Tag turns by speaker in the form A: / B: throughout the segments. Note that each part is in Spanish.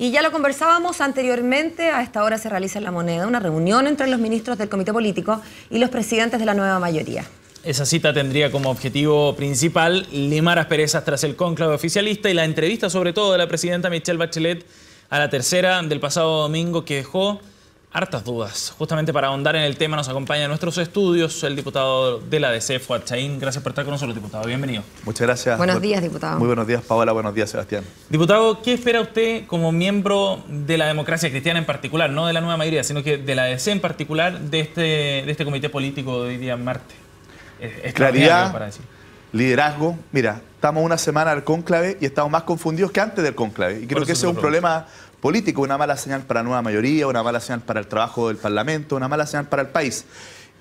A: Y ya lo conversábamos anteriormente, a esta hora se realiza en La Moneda una reunión entre los ministros del Comité Político y los presidentes de la nueva mayoría.
B: Esa cita tendría como objetivo principal limar asperezas tras el cónclave oficialista y la entrevista sobre todo de la presidenta Michelle Bachelet a la tercera del pasado domingo, que dejó hartas dudas. Justamente para ahondar en el tema nos acompaña en nuestros estudios el diputado de la DC, Fuad Chaín. Gracias por estar con nosotros, diputado. Bienvenido.
C: Muchas gracias.
A: Buenos días, diputado.
C: Muy buenos días, Paola. Buenos días, Sebastián.
B: Diputado, ¿qué espera usted como miembro de la democracia cristiana en particular, no de la nueva mayoría, sino que de la DC en particular, de este comité político de hoy día martes?
C: Claridad, para decir. Liderazgo. Mira, estamos una semana al cónclave y estamos más confundidos que antes del cónclave. Y creo que ese es un problema político, una mala señal para la nueva mayoría, una mala señal para el trabajo del Parlamento, una mala señal para el país.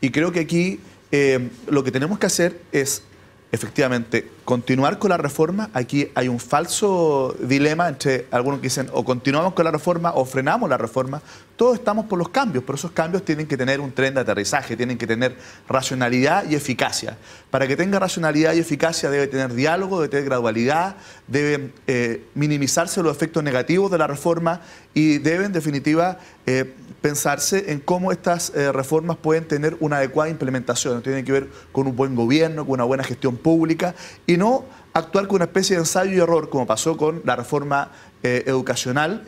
C: Y creo que aquí lo que tenemos que hacer es, efectivamente, continuar con la reforma. Aquí hay un falso dilema entre algunos que dicen o continuamos con la reforma o frenamos la reforma. Todos estamos por los cambios, pero esos cambios tienen que tener un tren de aterrizaje, tienen que tener racionalidad y eficacia. Para que tenga racionalidad y eficacia debe tener diálogo, debe tener gradualidad, deben minimizarse los efectos negativos de la reforma y deben, en definitiva, pensarse en cómo estas reformas pueden tener una adecuada implementación. Tienen que ver con un buen gobierno, con una buena gestión pública y no actuar con una especie de ensayo y error como pasó con la reforma educacional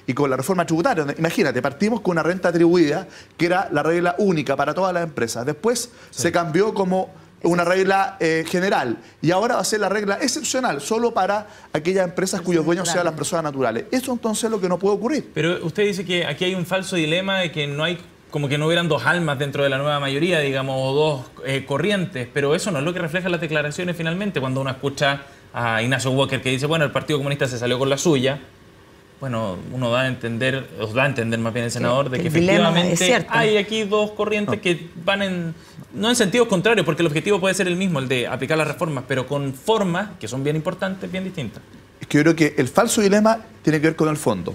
C: y con la reforma tributaria. Imagínate, partimos con una renta atribuida que era la regla única para todas las empresas. Después se cambió como una regla general y ahora va a ser la regla excepcional solo para aquellas empresas cuyos dueños sean las personas naturales. Eso entonces es lo que no puede ocurrir.
B: Pero usted dice que aquí hay un falso dilema de que no hay, como que no hubieran dos almas dentro de la nueva mayoría, digamos, o dos corrientes, pero eso no es lo que reflejan las declaraciones finalmente. Cuando uno escucha a Ignacio Walker que dice, bueno, el Partido Comunista se salió con la suya, bueno, uno da a entender, os da a entender más bien el senador, de que efectivamente hay aquí dos corrientes que van no en sentidos contrarios, porque el objetivo puede ser el mismo, el de aplicar las reformas, pero con formas que son bien importantes, bien distintas.
C: Es que yo creo que el falso dilema tiene que ver con el fondo,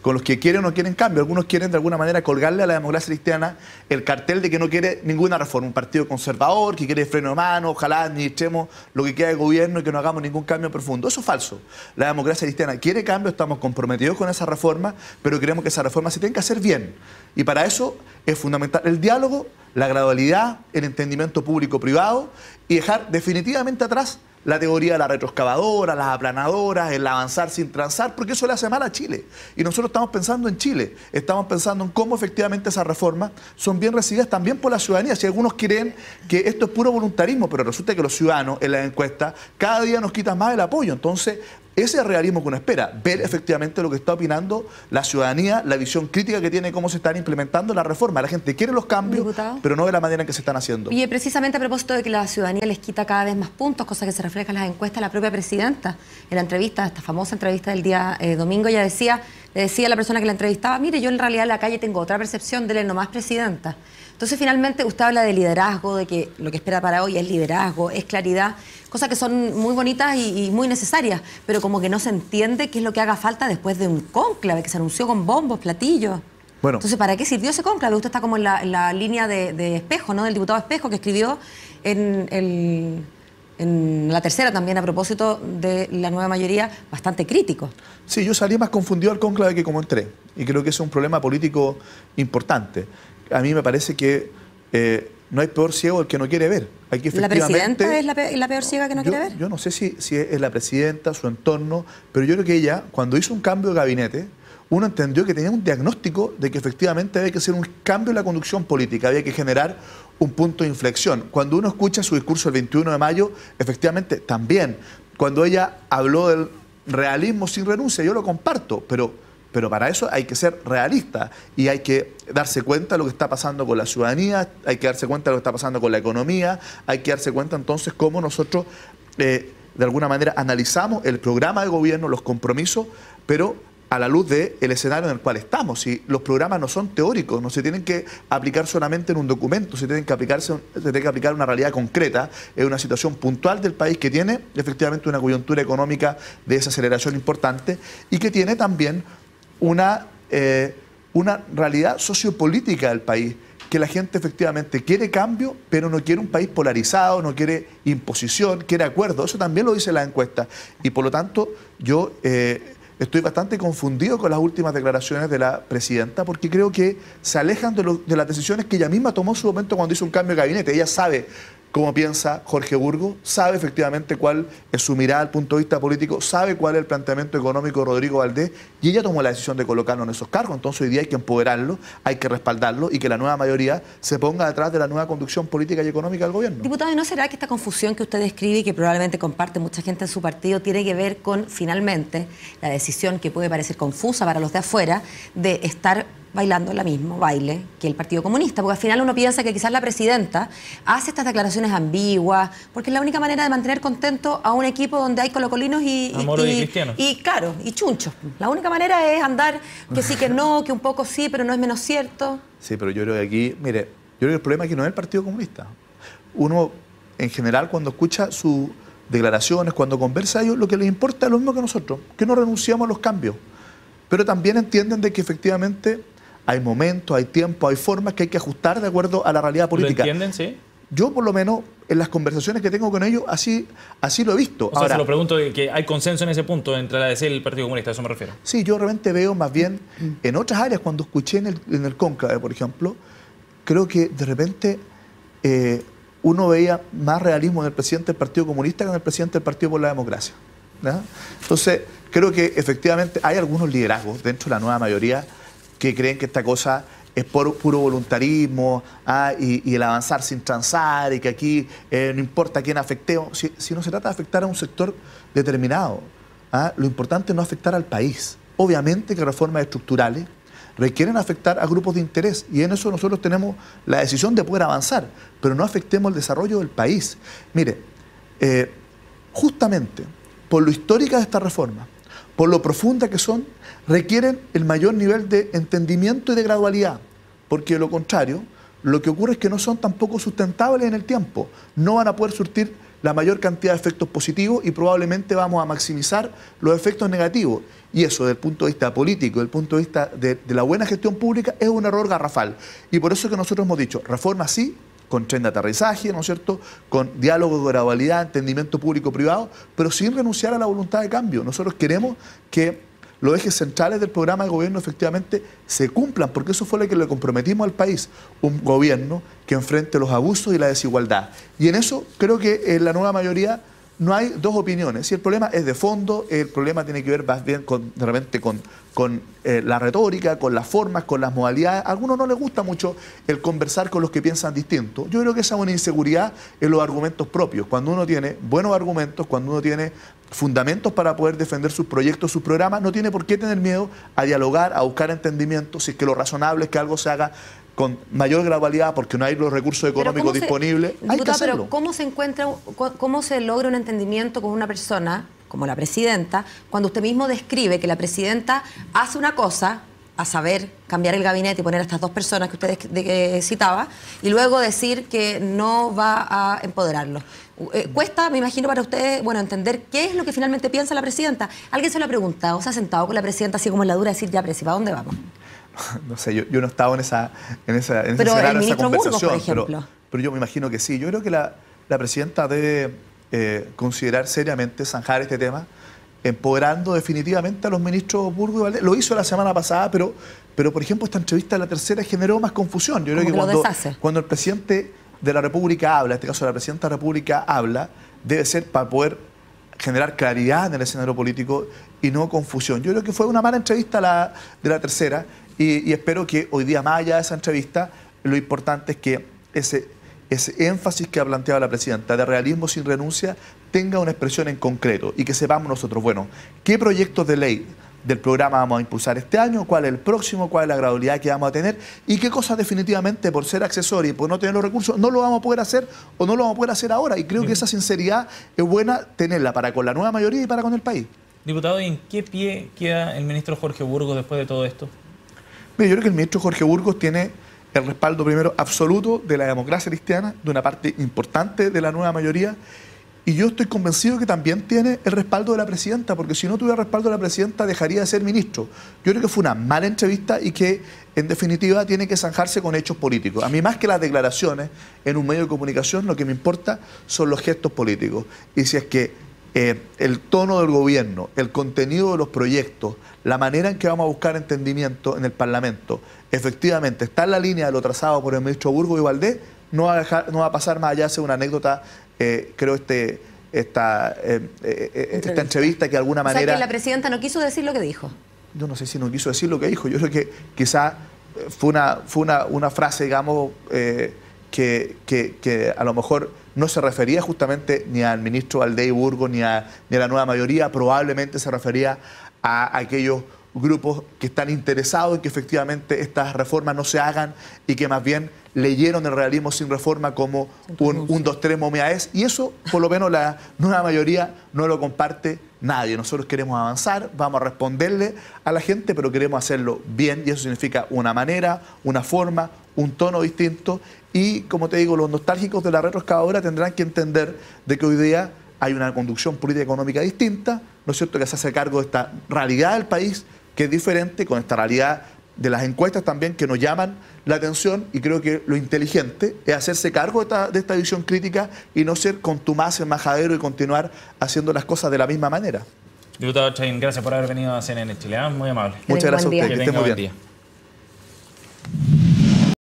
C: con los que quieren o no quieren cambio. Algunos quieren de alguna manera colgarle a la democracia cristiana el cartel de que no quiere ninguna reforma, un partido conservador, que quiere freno de mano, ojalá administremos lo que queda de gobierno y que no hagamos ningún cambio profundo. Eso es falso. La democracia cristiana quiere cambio, estamos comprometidos con esa reforma, pero queremos que esa reforma se tenga que hacer bien. Y para eso es fundamental el diálogo, la gradualidad, el entendimiento público-privado y dejar definitivamente atrás la teoría de la retroexcavadora, las aplanadoras, el avanzar sin transar, porque eso le hace mal a Chile. Y nosotros estamos pensando en Chile, estamos pensando en cómo efectivamente esas reformas son bien recibidas también por la ciudadanía. Si algunos creen que esto es puro voluntarismo, pero resulta que los ciudadanos en las encuestas cada día nos quitan más el apoyo. Entonces, ese es el realismo que uno espera, ver efectivamente lo que está opinando la ciudadanía, la visión crítica que tiene, cómo se están implementando las reformas. La gente quiere los cambios, pero no de la manera en que se están haciendo.
A: Y precisamente a propósito de que la ciudadanía les quita cada vez más puntos, cosa que se refleja en las encuestas, la propia presidenta, en la entrevista, esta famosa entrevista del día domingo, ella le decía a la persona que la entrevistaba, mire, yo en realidad en la calle tengo otra percepción de él, nomás presidenta. Entonces, finalmente, usted habla de liderazgo, de que lo que espera para hoy es liderazgo, es claridad, cosas que son muy bonitas y muy necesarias, pero como que no se entiende qué es lo que haga falta después de un cónclave que se anunció con bombos, platillos. Bueno. Entonces, ¿para qué sirvió ese cónclave? Usted está como en la línea de Espejo, ¿no? Del diputado Espejo, que escribió en la tercera también, a propósito de la nueva mayoría, bastante crítico.
C: Sí, yo salí más confundido al cónclave que como entré, y creo que ese es un problema político importante. A mí me parece que no hay peor ciego el que no quiere ver. Aquí efectivamente,
A: ¿La presidenta es la peor ciega que no quiere ver?
C: Yo no sé si es la presidenta, su entorno, pero yo creo que ella, cuando hizo un cambio de gabinete, uno entendió que tenía un diagnóstico de que efectivamente había que hacer un cambio en la conducción política, había que generar un punto de inflexión. Cuando uno escucha su discurso el 21 de mayo, efectivamente también, cuando ella habló del realismo sin renuncia, yo lo comparto, pero para eso hay que ser realista y hay que darse cuenta de lo que está pasando con la ciudadanía, hay que darse cuenta de lo que está pasando con la economía, hay que darse cuenta entonces cómo nosotros de alguna manera analizamos el programa de gobierno, los compromisos, pero a la luz del escenario en el cual estamos. Y los programas no son teóricos, no se tienen que aplicar solamente en un documento, se tienen que aplicar en una realidad concreta, en una situación puntual del país que tiene efectivamente una coyuntura económica de desaceleración importante y que tiene también una realidad sociopolítica del país, que la gente efectivamente quiere cambio, pero no quiere un país polarizado, no quiere imposición, quiere acuerdo. Eso también lo dice la encuesta. Y por lo tanto, yo estoy bastante confundido con las últimas declaraciones de la presidenta, porque creo que se alejan de las decisiones que ella misma tomó en su momento cuando hizo un cambio de gabinete. Ella sabe cómo piensa Jorge Burgos, sabe efectivamente cuál es su mirada al punto de vista político, sabe cuál es el planteamiento económico de Rodrigo Valdés, y ella tomó la decisión de colocarlo en esos cargos. Entonces hoy día hay que empoderarlo, hay que respaldarlo y que la nueva mayoría se ponga detrás de la nueva conducción política y económica del gobierno.
A: Diputado, ¿y no será que esta confusión que usted describe y que probablemente comparte mucha gente en su partido tiene que ver con, finalmente, la decisión que puede parecer confusa para los de afuera de estar bailando el mismo baile que el Partido Comunista? Porque al final uno piensa que quizás la presidenta hace estas declaraciones ambiguas, porque es la única manera de mantener contento a un equipo donde hay colocolinos y cristianos. Y claro, y chunchos. La única manera es andar que sí, que no, que un poco sí, pero no es menos cierto.
C: Sí, pero yo creo que aquí, mire, yo creo que el problema aquí no es el Partido Comunista. Uno, en general, cuando escucha sus declaraciones, cuando conversa a ellos, lo que les importa es lo mismo que nosotros, que no renunciamos a los cambios. Pero también entienden de que efectivamente hay momentos, hay tiempos, hay formas que hay que ajustar de acuerdo a la realidad política.
B: ¿Lo entienden, sí?
C: Yo, por lo menos, en las conversaciones que tengo con ellos, así lo he visto.
B: O sea, se lo pregunto, que hay consenso en ese punto entre la DC y el Partido Comunista, a eso me refiero.
C: Sí, yo realmente veo más bien en otras áreas, cuando escuché en el cónclave, por ejemplo, creo que de repente uno veía más realismo en el presidente del Partido Comunista que en el presidente del Partido por la Democracia, ¿no? Entonces, creo que efectivamente hay algunos liderazgos dentro de la nueva mayoría que creen que esta cosa es puro voluntarismo y el avanzar sin transar y que aquí no importa a quién afectemos. Si no se trata de afectar a un sector determinado, lo importante es no afectar al país. Obviamente que reformas estructurales requieren afectar a grupos de interés y en eso nosotros tenemos la decisión de poder avanzar, pero no afectemos el desarrollo del país. Mire, justamente por lo histórica de esta reforma, por lo profunda que son, requieren el mayor nivel de entendimiento y de gradualidad, porque de lo contrario, lo que ocurre es que no son tampoco sustentables en el tiempo, no van a poder surtir la mayor cantidad de efectos positivos y probablemente vamos a maximizar los efectos negativos. Y eso, desde el punto de vista político, desde el punto de vista de la buena gestión pública, es un error garrafal. Y por eso es que nosotros hemos dicho, reforma sí, con tren de aterrizaje, ¿no es cierto?, con diálogo de gradualidad, entendimiento público-privado, pero sin renunciar a la voluntad de cambio. Nosotros queremos que los ejes centrales del programa de gobierno efectivamente se cumplan, porque eso fue lo que le comprometimos al país, un gobierno que enfrente los abusos y la desigualdad. Y en eso creo que en la nueva mayoría no hay dos opiniones. Si el problema es de fondo, el problema tiene que ver más bien de repente con la retórica, con las formas, con las modalidades. A algunos no les gusta mucho el conversar con los que piensan distinto. Yo creo que esa es una inseguridad en los argumentos propios. Cuando uno tiene buenos argumentos, cuando uno tiene fundamentos para poder defender sus proyectos, sus programas, no tiene por qué tener miedo a dialogar, a buscar entendimiento, si es que lo razonable es que algo se haga con mayor gradualidad porque no hay los recursos económicos disponibles. Hay que hacerlo.
A: Pero ¿cómo se logra un entendimiento con una persona como la presidenta cuando usted mismo describe que la presidenta hace una cosa, a saber, cambiar el gabinete y poner a estas dos personas que usted citaba, y luego decir que no va a empoderarlo? Cuesta, me imagino, para ustedes, entender qué es lo que finalmente piensa la presidenta. ¿Alguien se lo ha preguntado? ¿Se ha sentado con la presidenta así como en la dura a decir, ya, presi, ¿para dónde vamos?
C: No sé, yo no he estado en esa
A: pero el ministro Burgos, por ejemplo.
C: Pero yo me imagino que sí. Yo creo que la presidenta debe considerar seriamente zanjar este tema, empoderando definitivamente a los ministros Burgos y Valdés. Lo hizo la semana pasada, pero por ejemplo, esta entrevista de La Tercera generó más confusión. Yo creo que cuando el presidente de la República habla, en este caso la presidenta de la República habla, debe ser para poder generar claridad en el escenario político y no confusión. Yo creo que fue una mala entrevista de La Tercera y espero que hoy día, más allá de esa entrevista, lo importante es que ese énfasis que ha planteado la presidenta de realismo sin renuncia tenga una expresión en concreto y que sepamos nosotros, qué proyectos de ley del programa vamos a impulsar este año, cuál es el próximo, cuál es la gradualidad que vamos a tener y qué cosas definitivamente por ser accesorio y por no tener los recursos no lo vamos a poder hacer o no lo vamos a poder hacer ahora. Y creo que esa sinceridad es buena tenerla para con la nueva mayoría y para con el país.
B: Diputado, ¿y en qué pie queda el ministro Jorge Burgos después de todo esto?
C: Mira, yo creo que el ministro Jorge Burgos tiene el respaldo primero absoluto de la democracia cristiana, de una parte importante de la nueva mayoría, y yo estoy convencido que también tiene el respaldo de la presidenta, porque si no tuviera el respaldo de la presidenta dejaría de ser ministro. Yo creo que fue una mala entrevista y que en definitiva tiene que zanjarse con hechos políticos. A mí, más que las declaraciones en un medio de comunicación, lo que me importa son los gestos políticos. Y si es que el tono del gobierno, el contenido de los proyectos, la manera en que vamos a buscar entendimiento en el Parlamento, efectivamente está en la línea de lo trazado por el ministro Burgos y Valdés, no va a pasar más allá de ser una anécdota, creo, esta entrevista que de alguna manera...
A: O sea, que la presidenta no quiso decir lo que dijo.
C: Yo no sé si no quiso decir lo que dijo. Yo creo que quizá fue una frase, digamos, que a lo mejor no se refería justamente ni al ministro Valdés y Burgos ni a la nueva mayoría, probablemente se refería a aquellos grupos que están interesados en que efectivamente estas reformas no se hagan y que más bien leyeron el realismo sin reforma como un 2-3 momia es, y eso por lo menos la nueva mayoría no lo comparte nadie. Nosotros queremos avanzar, vamos a responderle a la gente, pero queremos hacerlo bien, y eso significa una manera, una forma, un tono distinto, y como te digo, los nostálgicos de la retroexcavadora tendrán que entender de que hoy día hay una conducción política económica distinta, ¿no es cierto?, que se hace cargo de esta realidad del país, que es diferente, con esta realidad de las encuestas también que nos llaman la atención, y creo que lo inteligente es hacerse cargo de esta visión crítica y no ser contumaz, majadero y continuar haciendo las cosas de la misma manera.
B: Diputado Chaín, gracias por haber venido a CNN Chile. Muy amable.
C: Muchas gracias a usted.
A: Que
C: esté muy bien.
B: Día.